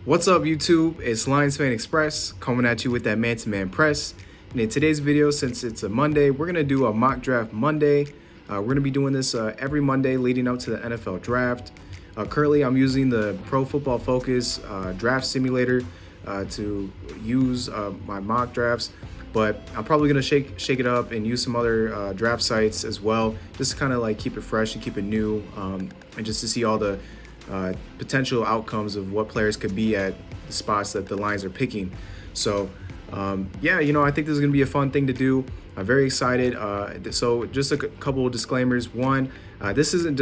What's up, YouTube? It's Lions Fan Express coming at you with that man-to-man press. And in today's video, since it's a Monday, we're gonna do a mock draft Monday. We're gonna be doing this every Monday leading up to the NFL draft. Currently, I'm using the Pro Football Focus draft simulator to use my mock drafts, but I'm probably gonna shake it up and use some other draft sites as well, just to kind of like keep it fresh and keep it new, and just to see all the potential outcomes of what players could be at the spots that the Lions are picking. So yeah, I think this is going to be a fun thing to do. I'm very excited. So just a couple of disclaimers. One, this isn't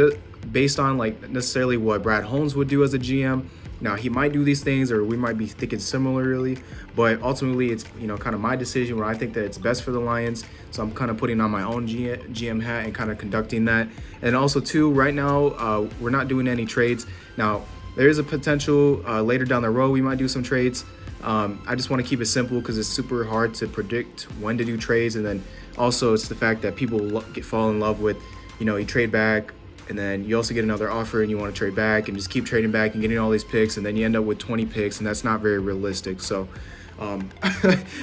based on like necessarily what Brad Holmes would do as a GM. Now, he might do these things, or we might be thinking similarly, but ultimately it's kind of my decision where I think that it's best for the Lions. So I'm kind of putting on my own GM hat and kind of conducting that. And also too, right now we're not doing any trades. Now, there is a potential later down the road we might do some trades. I just want to keep it simple because it's super hard to predict when to do trades, and then also it's the fact that people fall in love with, you trade back, and then you also get another offer and you want to trade back and just keep trading back and getting all these picks, and then you end up with 20 picks, and that's not very realistic. So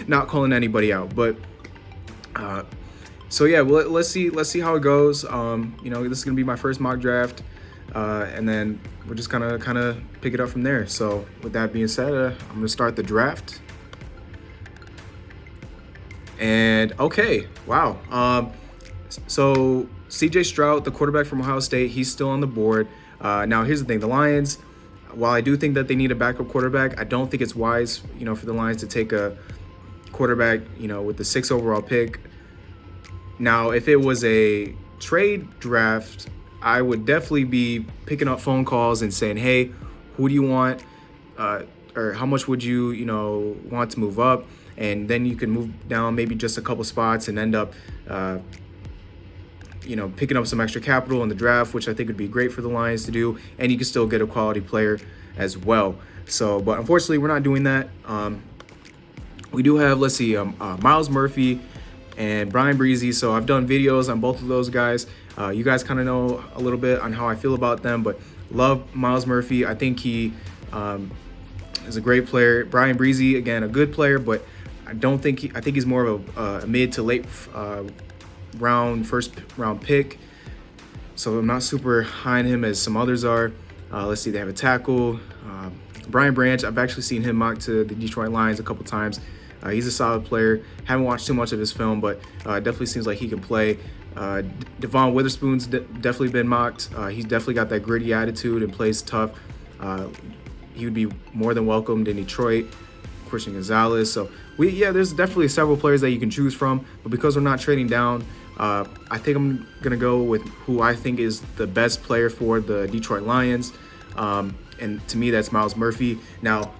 not calling anybody out, but so yeah, well, let's see how it goes. This is gonna be my first mock draft, and then we're just gonna kind of pick it up from there. So with that being said, I'm gonna start the draft. And okay, wow. So CJ Stroud, the quarterback from Ohio State, he's still on the board. Now, here's the thing. The Lions, while I do think that they need a backup quarterback, I don't think it's wise, for the Lions to take a quarterback, with the 6th overall pick. Now, if it was a trade draft, I would definitely be picking up phone calls and saying, hey, who do you want? Or how much would you, want to move up? And then you can move down maybe just a couple spots and end up picking up some extra capital in the draft, which I think would be great for the Lions to do, and you can still get a quality player as well. So, but unfortunately, we're not doing that. We do have, let's see, Myles Murphy and Brian Breezy. So I've done videos on both of those guys. You guys kind of know a little bit on how I feel about them, but love Myles Murphy. I think he is a great player. Brian Breezy, again, a good player, but I think he's more of a mid to late first round pick, so I'm not super high on him as some others are. Let's see, they have a tackle, Brian Branch. I've actually seen him mocked to the Detroit Lions a couple times. He's a solid player. Haven't watched too much of his film, but definitely seems like he can play. Devon Witherspoon's definitely been mocked. He's definitely got that gritty attitude and plays tough. He would be more than welcomed in Detroit. Christian Gonzalez. So there's definitely several players that you can choose from, but because we're not trading down, I think I'm gonna go with who I think is the best player for the Detroit Lions, and to me that's Myles Murphy. Now,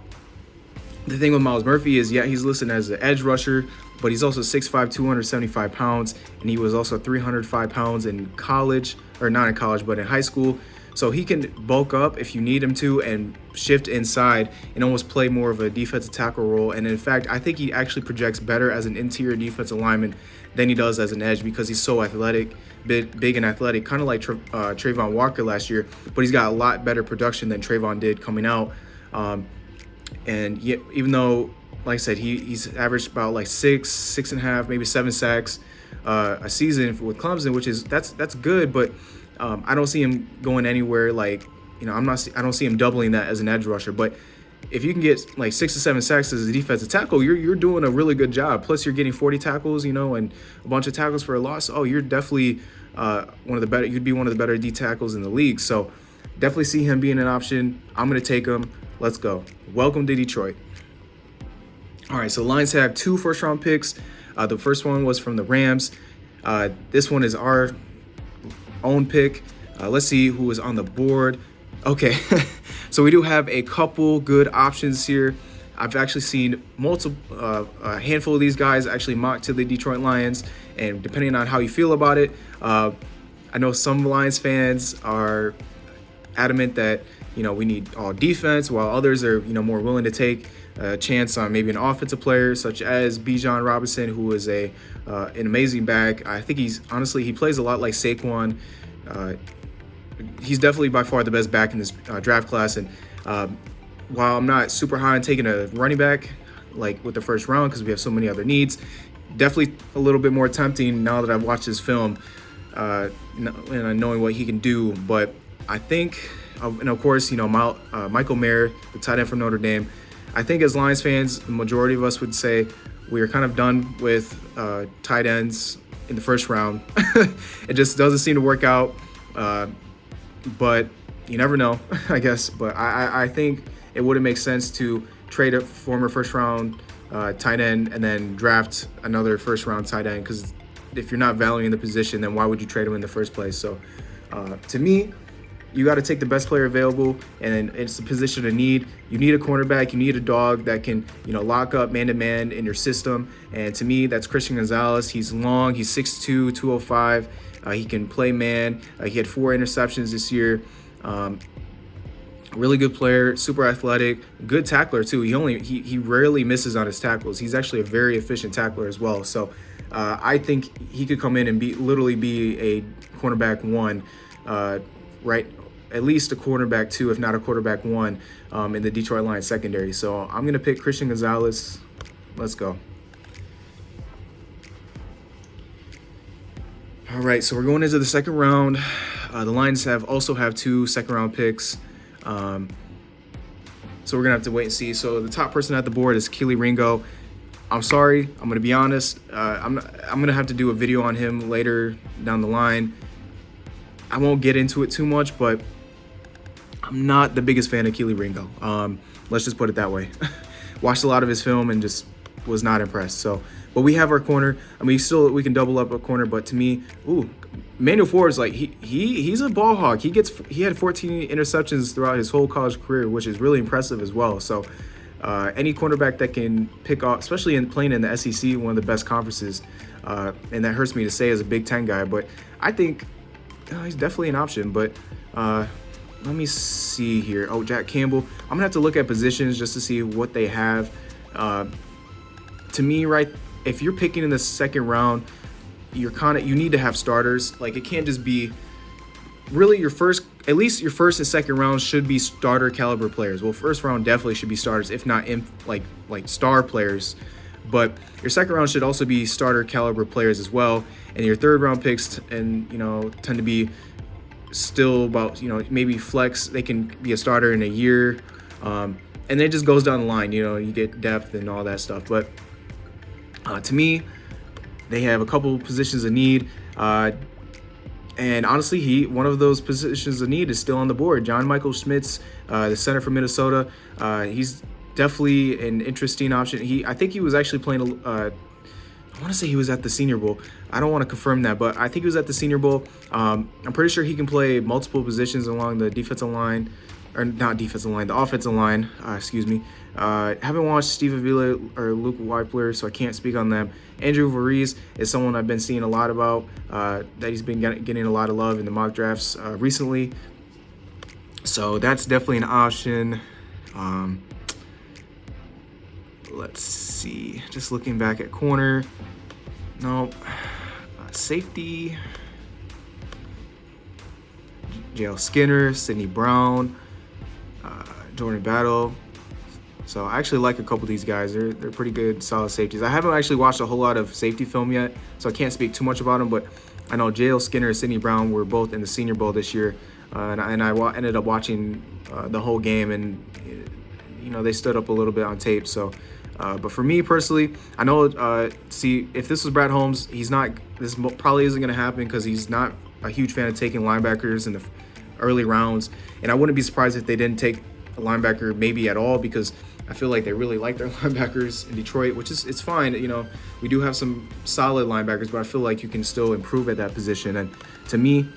the thing with Myles Murphy is, he's listed as an edge rusher, but he's also 6'5", 275 pounds, and he was also 305 pounds in college, or not in college, but in high school. So he can bulk up if you need him to and shift inside and almost play more of a defensive tackle role. And in fact, I think he actually projects better as an interior defensive lineman than he does as an edge, because he's so athletic, big and athletic, kind of like Trayvon Walker last year, but he's got a lot better production than Trayvon did coming out. And even though, like I said, he's averaged about like 6.5, maybe 7 sacks a season with Clemson, which is that's good, but I don't see him going anywhere. Like, I don't see him doubling that as an edge rusher. But if you can get like 6 to 7 sacks as a defensive tackle, you're doing a really good job. Plus, you're getting 40 tackles, and a bunch of tackles for a loss. Oh, you're definitely one of the better. You'd be one of the better D tackles in the league. So definitely see him being an option. I'm gonna take him. Let's go. Welcome to Detroit. All right, so Lions have 2 first-round picks. The first one was from the Rams. This one is our own pick. Let's see who is on the board. Okay, so we do have a couple good options here. I've actually seen a handful of these guys actually mocked to the Detroit Lions, and depending on how you feel about it, I know some Lions fans are adamant that we need all defense, while others are more willing to take a chance on maybe an offensive player such as Bijan Robinson, who is an amazing back. I think he plays a lot like Saquon. He's definitely by far the best back in this draft class, and while I'm not super high on taking a running back like with the first round because we have so many other needs, definitely a little bit more tempting now that I've watched his film and knowing what he can do. But I think, and of course, Michael Mayer, the tight end from Notre Dame, I think as Lions fans, the majority of us would say we are kind of done with tight ends in the first round. It just doesn't seem to work out. But you never know, I guess. But I think it wouldn't make sense to trade a former first round tight end and then draft another first round tight end, because if you're not valuing the position, then why would you trade him in the first place? So to me, you got to take the best player available, and it's the position of need. You need a cornerback. You need a dog that can, lock up man-to-man in your system. And to me, that's Christian Gonzalez. He's long. He's 6'2", 205. He can play man. He had 4 interceptions this year. Really good player, super athletic, good tackler too. He rarely misses on his tackles. He's actually a very efficient tackler as well. So I think he could come in and literally be a cornerback 1, right? At least a quarterback 2, if not a quarterback 1, in the Detroit Lions secondary. So I'm going to pick Christian Gonzalez. Let's go. All right, so we're going into the second round. The Lions also have 2 second-round picks. So we're going to have to wait and see. So the top person at the board is Kelee Ringo. I'm sorry. I'm going to be honest. I'm going to have to do a video on him later down the line. I won't get into it too much, but I'm not the biggest fan of Kelee Ringo. Let's just put it that way. Watched a lot of his film and just was not impressed. So, but we have our corner. I mean, we can double up a corner, but to me, Manuel Forbes, like he's a ball hog. He had 14 interceptions throughout his whole college career, which is really impressive as well. So, any cornerback that can pick off, especially playing in the SEC, one of the best conferences, and that hurts me to say as a Big Ten guy, but I think he's definitely an option. But let me see here. Oh, Jack Campbell. I'm gonna have to look at positions just to see what they have. To me, right, if you're picking in the second round, you need to have starters. Like, it can't just be really at least your first and second round should be starter caliber players. Well, first round definitely should be starters, if not like star players. But your second round should also be starter caliber players as well. And your third round picks tend to be still about, maybe flex. They can be a starter in a year. And it just goes down the line, you get depth and all that stuff. But to me, they have a couple positions of need. And honestly, one of those positions of need is still on the board. John Michael Schmitz, the center from Minnesota. He's definitely an interesting option. I think he was actually playing, I want to say he was at the Senior Bowl. I don't want to confirm that, but I think he was at the Senior Bowl. I'm pretty sure he can play multiple positions along the defensive line, or not defensive line, the offensive line, excuse me. Haven't watched Steve Avila or Luke Weipler, so I can't speak on them. Andrew Variz is someone I've been seeing a lot about, that he's been getting a lot of love in the mock drafts recently. So that's definitely an option. Let's see. Just looking back at corner. No. Safety. JL Skinner, Sidney Brown, Jordan Battle. So I actually like a couple of these guys. They're pretty good, solid safeties. I haven't actually watched a whole lot of safety film yet, so I can't speak too much about them. But I know JL Skinner and Sidney Brown were both in the Senior Bowl this year, and I ended up watching the whole game, and they stood up a little bit on tape. So, but for me personally, I know. See, if this was Brad Holmes, this probably isn't going to happen because he's not a huge fan of taking linebackers in the early rounds, and I wouldn't be surprised if they didn't take a linebacker maybe at all, because I feel like they really like their linebackers in Detroit, which it's fine. We do have some solid linebackers, but I feel like you can still improve at that position. And to me,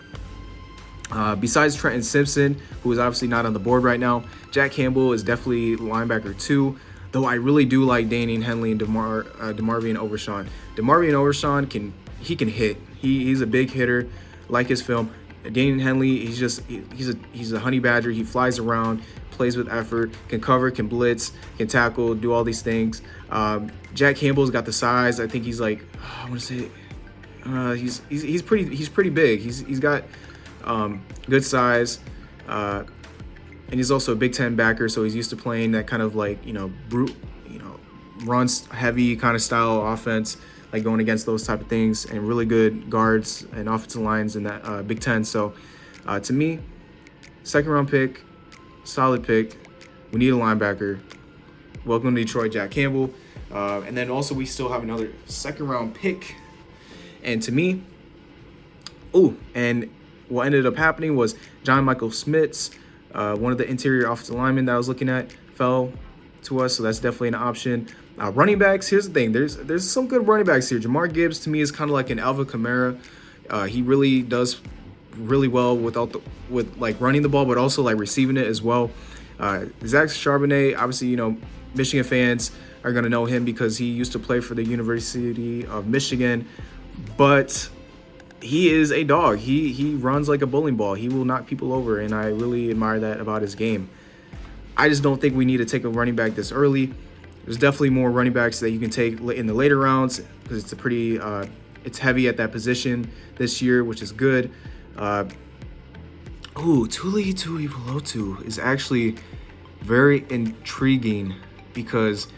besides Trenton Simpson, who is obviously not on the board right now, Jack Campbell is definitely linebacker 2. Though I really do like Danian Henley and DeMarvion Overshawn. DeMarvion Overshawn can hit. He's a big hitter, like his film. Danian Henley, he's a honey badger. He flies around, plays with effort, can cover, can blitz, can tackle, do all these things. Jack Campbell's got the size. I think he's like, I want to say, he's pretty big. He's got good size. and he's also a Big Ten backer, so he's used to playing that kind of like runs heavy kind of style offense, like going against those type of things, and really good guards and offensive lines in that Big Ten. So to me, second round pick, solid pick. We need a linebacker. Welcome to Detroit, Jack Campbell. And then also we still have another second round pick. And to me, and what ended up happening was John Michael Schmitz, one of the interior offensive linemen that I was looking at, fell to us. So that's definitely an option. Running backs, here's the thing. There's some good running backs here. Jamar Gibbs to me is kind of like an Alvin Kamara. He really does really well with like running the ball, but also like receiving it as well. Zach Charbonnet, obviously, Michigan fans are going to know him because he used to play for the University of Michigan, but he is a dog. He runs like a bowling ball. He will knock people over, and I really admire that about his game. I just don't think we need to take a running back this early. There's definitely more running backs that you can take in the later rounds because it's it's heavy at that position this year, which is good. Tuli Tuipulotu is actually very intriguing because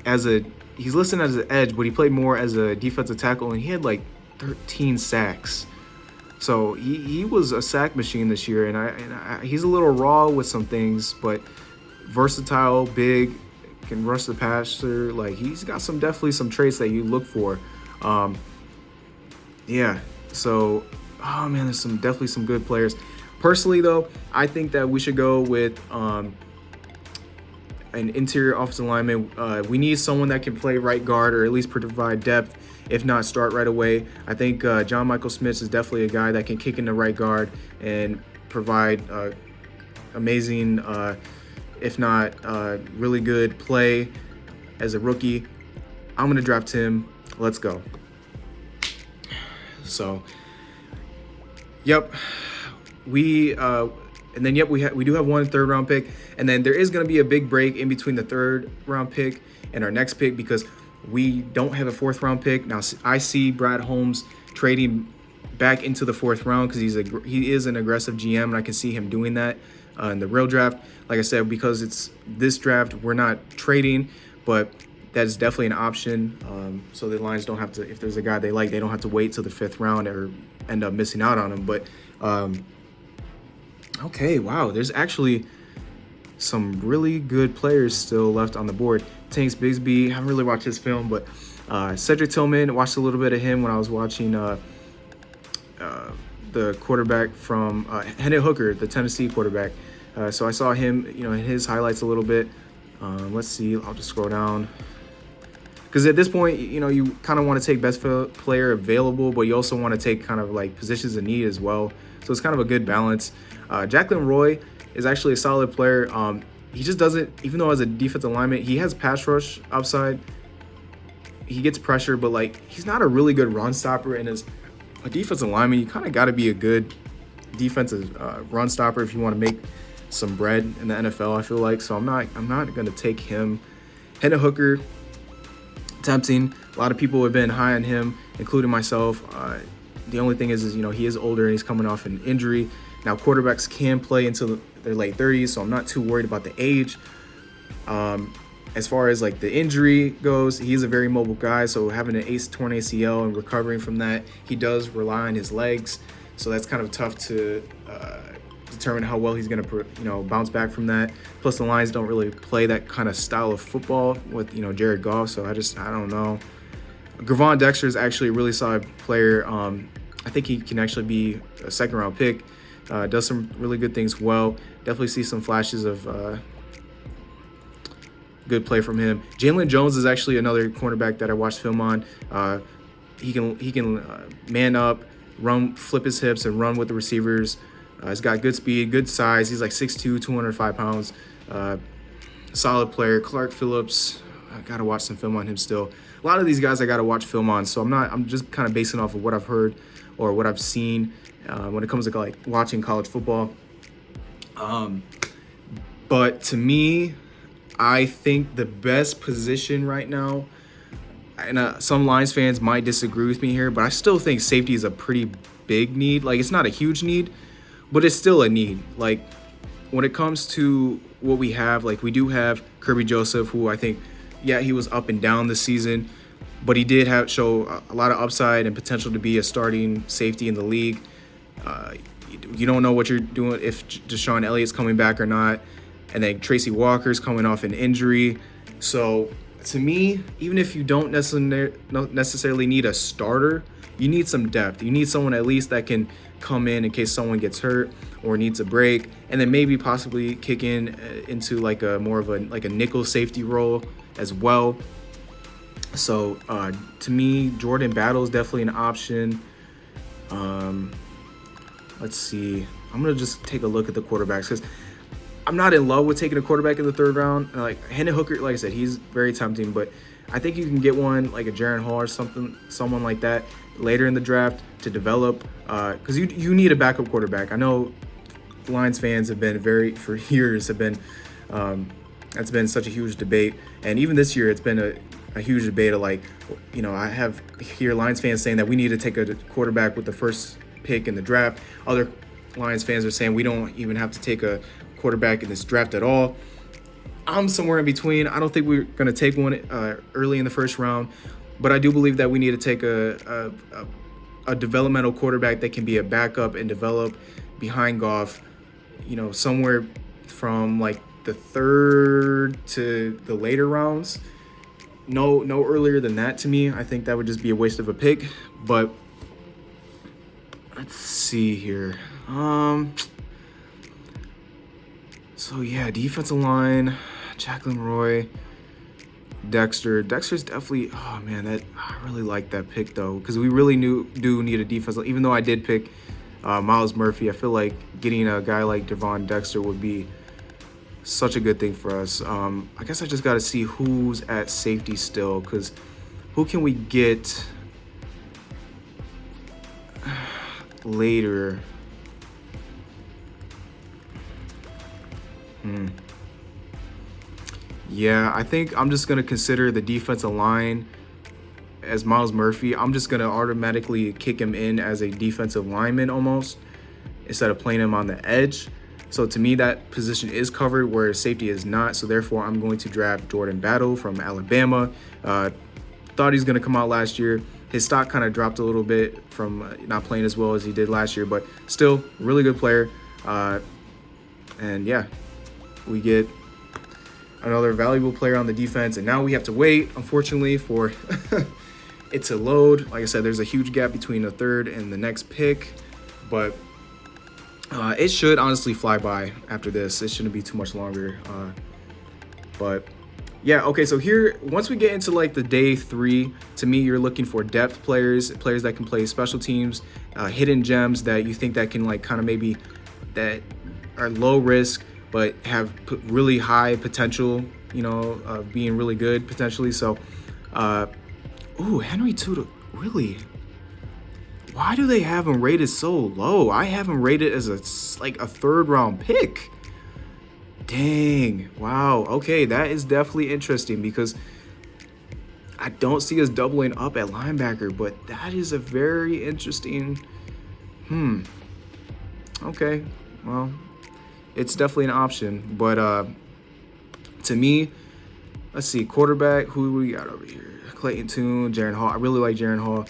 he's listed as an edge, but he played more as a defensive tackle, and he had like 13 sacks. So he was a sack machine this year, and he's a little raw with some things, but versatile, big, can rush the passer. Like he's got definitely some traits that you look for. So there's definitely some good players. Personally, though, I think that we should go with an interior offensive lineman. We need someone that can play right guard or at least provide depth, if not start right away. I think John Michael Schmitz is definitely a guy that can kick in the right guard and provide amazing, if not really good play as a rookie. I'm going to draft him. Let's go. So, yep. We do have one third round pick, and then there is going to be a big break in between the third round pick and our next pick because we don't have a fourth round pick. Now I see Brad Holmes trading back into the fourth round because he is an aggressive GM, and I can see him doing that in the real draft. Like I said, because it's this draft, we're not trading, but that's definitely an option. So the Lions don't have to, if there's a guy they like, they don't have to wait till the fifth round or end up missing out on him. But okay, wow, there's actually some really good players still left on the board. Tanks Bigsby, haven't really watched his film, but Cedric Tillman, watched a little bit of him when I was watching the quarterback from Hendon Hooker, the Tennessee quarterback. So I saw him, in his highlights a little bit. Let's see, I'll just scroll down. Because at this point, you kind of want to take best player available, but you also want to take kind of like positions of need as well. So it's kind of a good balance. Jacqueline Roy is actually a solid player. He just doesn't, even though as a defensive lineman, he has pass rush upside. He gets pressure, but like he's not a really good run stopper. And as a defensive lineman, you kind of got to be a good defensive run stopper if you want to make some bread in the NFL, I feel like. So I'm not going to take him. Hendon Hooker, tempting. A lot of people have been high on him, including myself. The only thing is he is older and he's coming off an injury. Now quarterbacks can play until their late 30s, so I'm not too worried about the age. As far as like the injury goes, he's a very mobile guy, so having an torn ACL and recovering from that, he does rely on his legs. So that's kind of tough to determine how well he's going to bounce back from that. Plus the Lions don't really play that kind of style of football with Jared Goff, so I don't know. Gervon Dexter is actually a really solid player. I think he can actually be a second round pick. Does some really good things well. Definitely see some flashes of good play from him. Jalen Jones is actually another cornerback that I watched film on. He can man up, run, flip his hips, and run with the receivers. He's got good speed, good size. He's like 6'2", 205 pounds. Solid player. Clark Phillips, I got to watch some film on him still. A lot of these guys I got to watch film on, so I'm just kind of basing off of what I've heard or what I've seen when it comes to like watching college football. But to me, I think the best position right now, and some Lions fans might disagree with me here, but I still think safety is a pretty big need. Like, it's not a huge need, but it's still a need. Like, when it comes to what we have, like we do have Kirby Joseph, who I think, yeah, he was up and down this season, but he did show a lot of upside and potential to be a starting safety in the league. Uh, you don't know what you're doing if Deshaun Elliott's coming back or not, and then Tracy Walker's coming off an injury. So to me, even if you don't necessarily need a starter, you need some depth. You need someone at least that can come in case someone gets hurt or needs a break, and then maybe possibly kick into like a more of a nickel safety role as well. So to me, Jordan Battle is definitely an option. Let's see. I'm gonna just take a look at the quarterbacks because I'm not in love with taking a quarterback in the 3rd round. Like Hendon Hooker, like I said, he's very tempting, but I think you can get one like a Jaren Hall or someone like that later in the draft to develop. Because you need a backup quarterback. I know Lions fans have been for years have been. That's been such a huge debate, and even this year, it's been a huge debate of like, I have here Lions fans saying that we need to take a quarterback with the first pick in the draft. Other Lions fans are saying we don't even have to take a quarterback in this draft at all. I'm somewhere in between. I don't think we're going to take one early in the 1st round, but I do believe that we need to take a developmental quarterback that can be a backup and develop behind Goff, somewhere from like the 3rd to the later rounds. No earlier than that to me. I think that would just be a waste of a pick. But let's see here. So yeah, defensive line, Jacqueline Roy, Dexter. Dexter's definitely, oh man, I really like that pick though, because we really do need a defense. Even though I did pick Myles Murphy, I feel like getting a guy like Devon Dexter would be such a good thing for us. I guess I just got to see who's at safety still, because who can we get later? Yeah, I think I'm just going to consider the defensive line as Myles Murphy. I'm just going to automatically kick him in as a defensive lineman almost, instead of playing him on the edge. So to me, that position is covered where safety is not. So therefore, I'm going to draft Jordan Battle from Alabama. Thought he's going to come out last year. His stock kind of dropped a little bit from not playing as well as he did last year, but still really good player. And yeah, we get another valuable player on the defense. And now we have to wait, unfortunately, for it to load. Like I said, there's a huge gap between the 3rd and the next pick, but it should honestly fly by after this. It shouldn't be too much longer. But yeah, okay, so here, once we get into like the day 3, to me, you're looking for depth players that can play special teams, hidden gems that you think that can like kind of maybe that are low risk but have really high potential, of being really good potentially. So, Henry Tudor, really? Why do they have him rated so low? I have him rated as a 3rd round pick. Dang. Wow. Okay, that is definitely interesting because I don't see us doubling up at linebacker, but that is a very interesting. Okay. Well, it's definitely an option, but to me, let's see, quarterback, who we got over here? Clayton Tune, Jaren Hall. I really like Jaren Hall.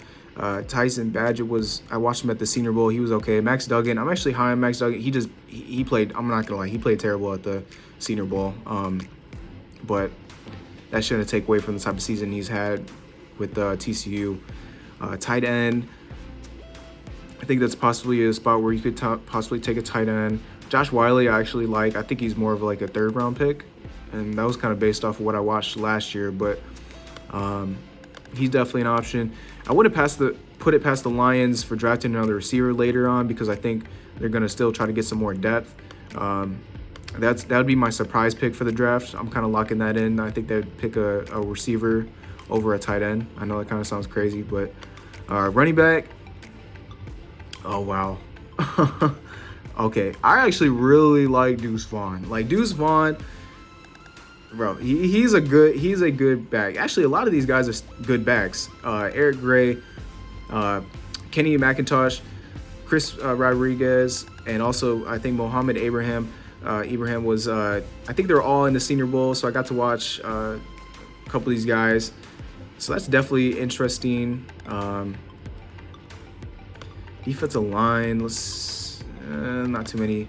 Tyson Badgett I watched him at the Senior Bowl. He was okay. Max Duggan, I'm actually high on Max Duggan. He played, I'm not gonna lie, he played terrible at the Senior Bowl. But that shouldn't take away from the type of season he's had with TCU. Tight end, I think that's possibly a spot where you could possibly take a tight end. Josh Wiley, I actually like. I think he's more of like a 3rd round pick, and that was kind of based off of what I watched last year. But he's definitely an option. I wouldn't put it past the Lions for drafting another receiver later on, because I think they're gonna still try to get some more depth. That would be my surprise pick for the draft. I'm kind of locking that in. I think they'd pick a receiver over a tight end. I know that kind of sounds crazy, but running back. Oh wow. Okay, I actually really like Deuce Vaughn. Like Deuce Vaughn, bro, he's a good back. Actually, a lot of these guys are good backs. Eric Gray, Kenny McIntosh, Chris Rodriguez, and also I think Mohamed Abraham. Ibrahim was, I think they're all in the Senior Bowl, so I got to watch a couple of these guys. So that's definitely interesting. Defensive line, let's not too many.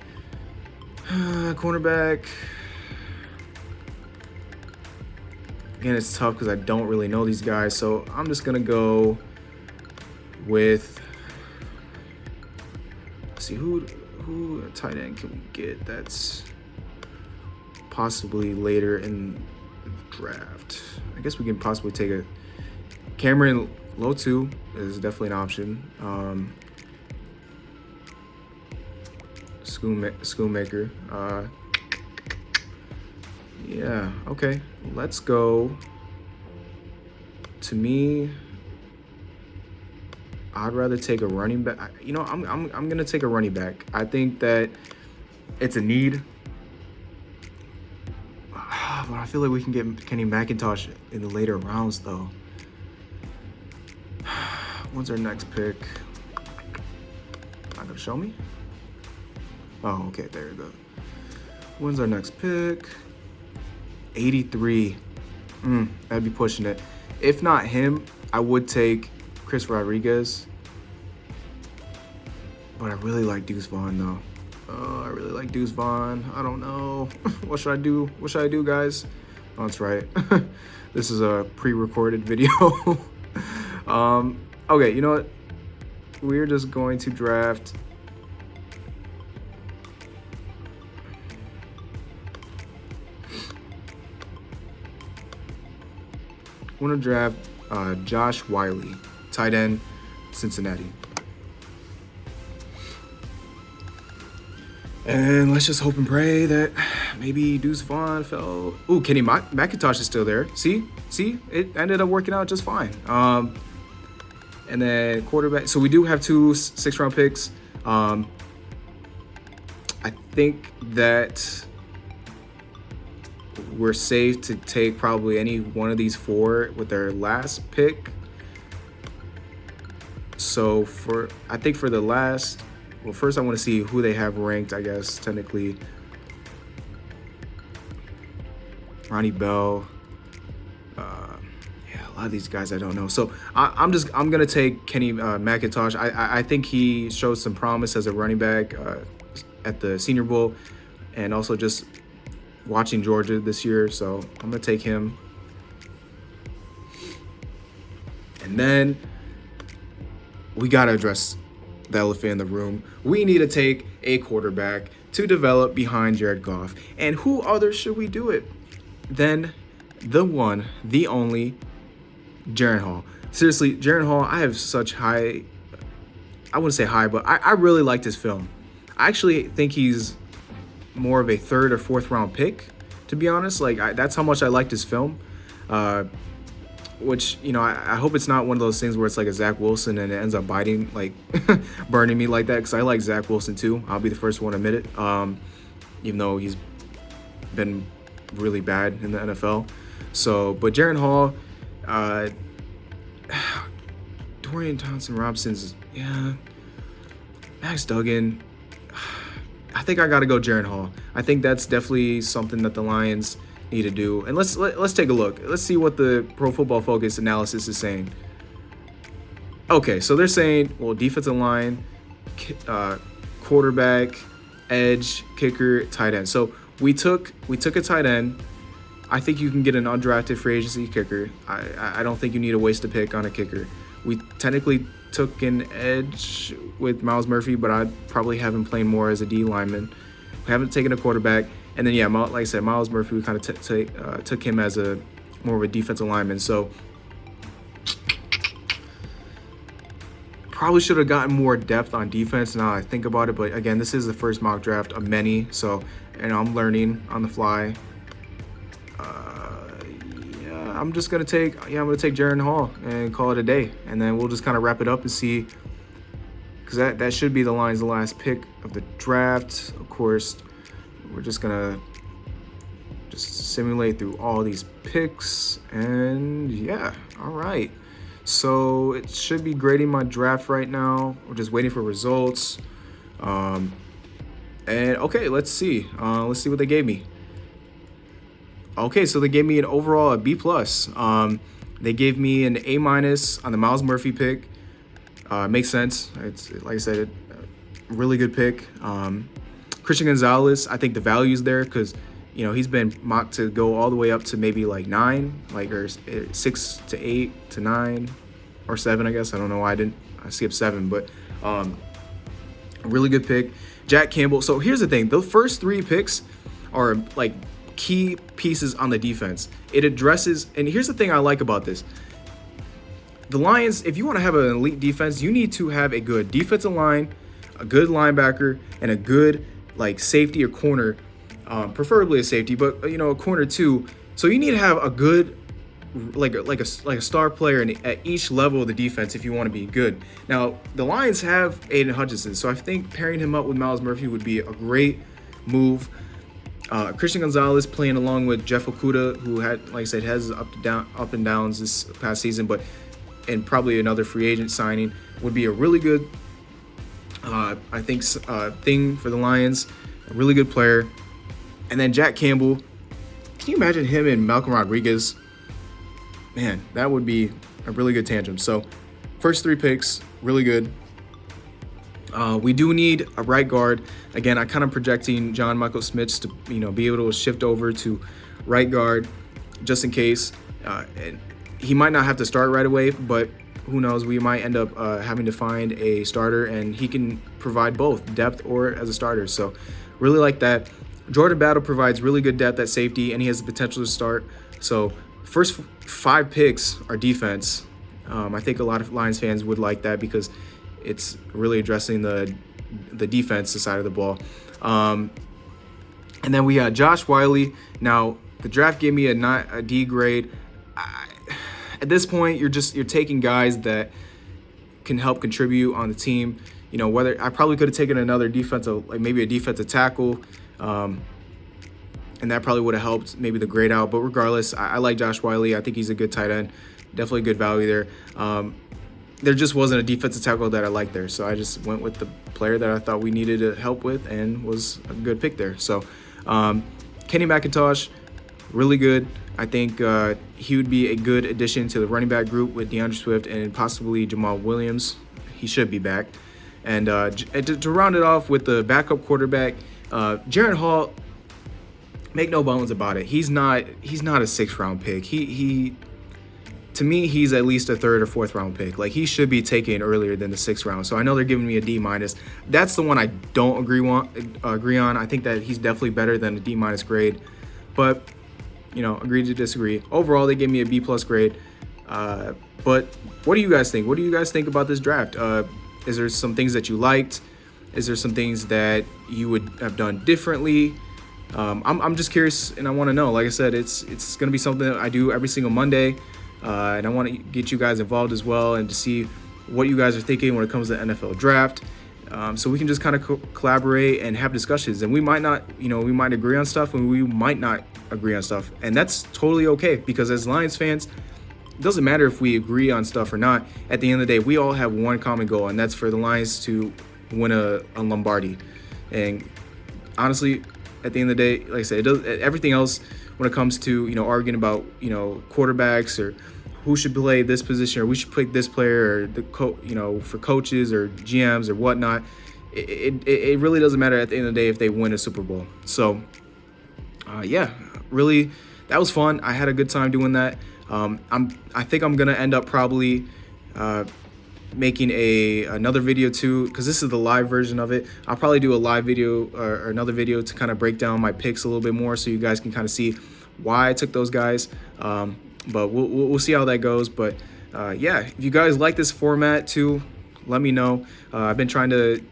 Cornerback. Again, it's tough because I don't really know these guys, so I'm just gonna go with. Let's see who tight end can we get that's possibly later in the draft. I guess we can possibly take a Cameron Lotu is definitely an option. Schoonmaker. Yeah, okay. Let's go. To me, I'd rather take a running back. You know, I'm gonna take a running back. I think that it's a need. But I feel like we can get Kenny McIntosh in the later rounds though. When's our next pick? Not gonna show me? Oh, okay, there you go. When's our next pick? 83. That'd be pushing it. If not him, I would take Chris Rodriguez. But I really like Deuce Vaughn though. I really like Deuce Vaughn. I don't know. What should I do? What should I do, guys? Oh, that's right. This is a pre-recorded video. Okay, you know what? We're just going to draft. I want to draft Josh Wiley, tight end, Cincinnati. And let's just hope and pray that maybe Deuce Vaughn fell. Ooh, Kenny McIntosh is still there. See, it ended up working out just fine. And then quarterback. So we do have 2 6th-round picks. I think that we're safe to take probably any one of these 4 with their last pick. So I think for the last. Well, first I want to see who they have ranked, I guess, technically. Ronnie Bell. Yeah, a lot of these guys I don't know. So I'm going to take Kenny McIntosh. I think he showed some promise as a running back at the Senior Bowl and also just watching Georgia this year. So I'm going to take him. And then we got to address the elephant in the room. We need to take a quarterback to develop behind Jared Goff. And who other should we do it than the one, the only, Jaren Hall. Seriously, Jaren Hall, I have such high, I wouldn't say high, but I really liked his film. I actually think he's more of a 3rd or 4th round pick, to be honest. Like, that's how much I liked his film. Which, you know, I hope it's not one of those things where it's like a Zach Wilson and it ends up biting, like, burning me like that, because I like Zach Wilson too. I'll be the first one to admit it, even though he's been really bad in the NFL. So, but Jaren Hall, Dorian Thompson-Robson's, yeah, Max Duggan. I think I got to go Jaren Hall. I think that's definitely something that the Lions need to do. And let's take a look. Let's see what the Pro Football Focus analysis is saying. Okay, so they're saying, well, defensive line, quarterback, edge, kicker, tight end. So we took a tight end. I think you can get an undrafted free agency kicker. I don't think you need to waste a pick on a kicker. We technically took an edge with Myles Murphy, but I'd probably have him playing more as a D lineman. We haven't taken a quarterback. And then, yeah, like I said, Myles Murphy, we kind of took him as a more of a defensive lineman. So probably should have gotten more depth on defense now I think about it. But again, this is the first mock draft of many. So, I'm learning on the fly. Yeah, I'm going to take Jaren Hall and call it a day. And then we'll just kind of wrap it up and see. Because that should be the Lions' last pick of the draft. Of course, we're just gonna simulate through all these picks, and yeah, all right. So it should be grading my draft right now. We're just waiting for results. And okay, let's see. Let's see what they gave me. Okay, so they gave me an overall a B plus. They gave me an A minus on the Myles Murphy pick. Makes sense. It's like I said, really good pick. Christian Gonzalez, I think the value's there because he's been mocked to go all the way up to maybe like 9, or 6 to 8 to 9 or 7. I guess I don't know why I skipped 7, but a really good pick. Jack Campbell. So here's the thing: the first 3 picks are like key pieces on the defense. It addresses, and here's the thing I like about this. The Lions, if you want to have an elite defense, you need to have a good defensive line, a good linebacker, and a good like safety or corner, preferably a safety, but a corner too. So you need to have a good like a star player at each level of the defense if you want to be good. Now the Lions have Aiden Hutchinson, so I think pairing him up with Myles Murphy would be a great move. Christian Gonzalez playing along with Jeff Okudah, who had, like I said, has up and downs this past season, and probably another free agent signing would be a really good, I think, thing for the Lions. A really good player. And then Jack Campbell. Can you imagine him and Malcolm Rodriguez? Man, that would be a really good tandem. So, first 3 picks, really good. We do need a right guard. Again, I kind of projecting John Michael Schmitz to be able to shift over to right guard just in case. And he might not have to start right away, but who knows? We might end up having to find a starter, and he can provide both depth or as a starter. So really like that. Jordan Battle provides really good depth at safety, and he has the potential to start. So first 5 picks are defense. I think a lot of Lions fans would like that because it's really addressing the defense side of the ball. And then we got Josh Wiley. Now, the draft gave me a D grade. At this point, you're taking guys that can help contribute on the team. Whether I probably could have taken another defensive, like maybe a defensive tackle, and that probably would have helped maybe the grade out. But regardless, I like Josh Wiley. I think he's a good tight end. Definitely good value there. There just wasn't a defensive tackle that I liked there, so I just went with the player that I thought we needed to help with, and was a good pick there. So Kenny McIntosh, really good. I think he would be a good addition to the running back group with DeAndre Swift and possibly Jamal Williams. He should be back. And to round it off with the backup quarterback, Jaren Hall, make no bones about it. He's not a 6th round pick. He to me, he's at least a 3rd or 4th round pick. Like, he should be taken earlier than the 6th round. So I know they're giving me a D minus. That's the one I don't agree on. I think that he's definitely better than a D minus grade. But agree to disagree. Overall, they gave me a B plus grade. But what do you guys think? What do you guys think about this draft? Is there some things that you liked? Is there some things that you would have done differently? I'm just curious, and I want to know. Like I said, it's going to be something that I do every single Monday, and I want to get you guys involved as well, and to see what you guys are thinking when it comes to the NFL draft. So we can just kind of collaborate and have discussions, and we might not, we might agree on stuff, and we might not agree on stuff, and that's totally okay, because as Lions fans, it doesn't matter if we agree on stuff or not. At the end of the day, we all have one common goal, and that's for the Lions to win a Lombardi. And honestly, at the end of the day, like I said, everything else when it comes to arguing about quarterbacks or who should play this position or we should pick this player or for coaches or GMs or whatnot, it really doesn't matter at the end of the day if they win a Super Bowl. So yeah, really, that was fun. I had a good time doing that. I think I'm gonna end up probably making another video too, because this is the live version of it. I'll probably do a live video or another video to kind of break down my picks a little bit more, so you guys can kind of see why I took those guys. But we'll see how that goes. But yeah, if you guys like this format too, let me know. I've been trying to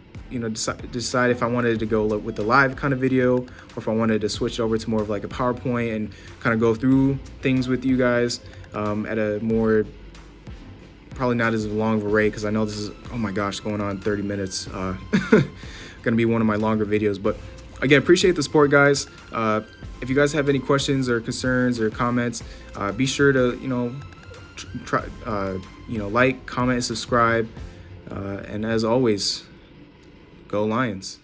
decide if I wanted to go with the live kind of video, or if I wanted to switch over to more of like a PowerPoint and kind of go through things with you guys at a more, probably not as long of a rate, because I know this is, oh my gosh, going on 30 minutes. Gonna be one of my longer videos. But again, appreciate the support, guys. If you guys have any questions or concerns or comments, be sure to try like, comment, and subscribe. And as always, go Lions.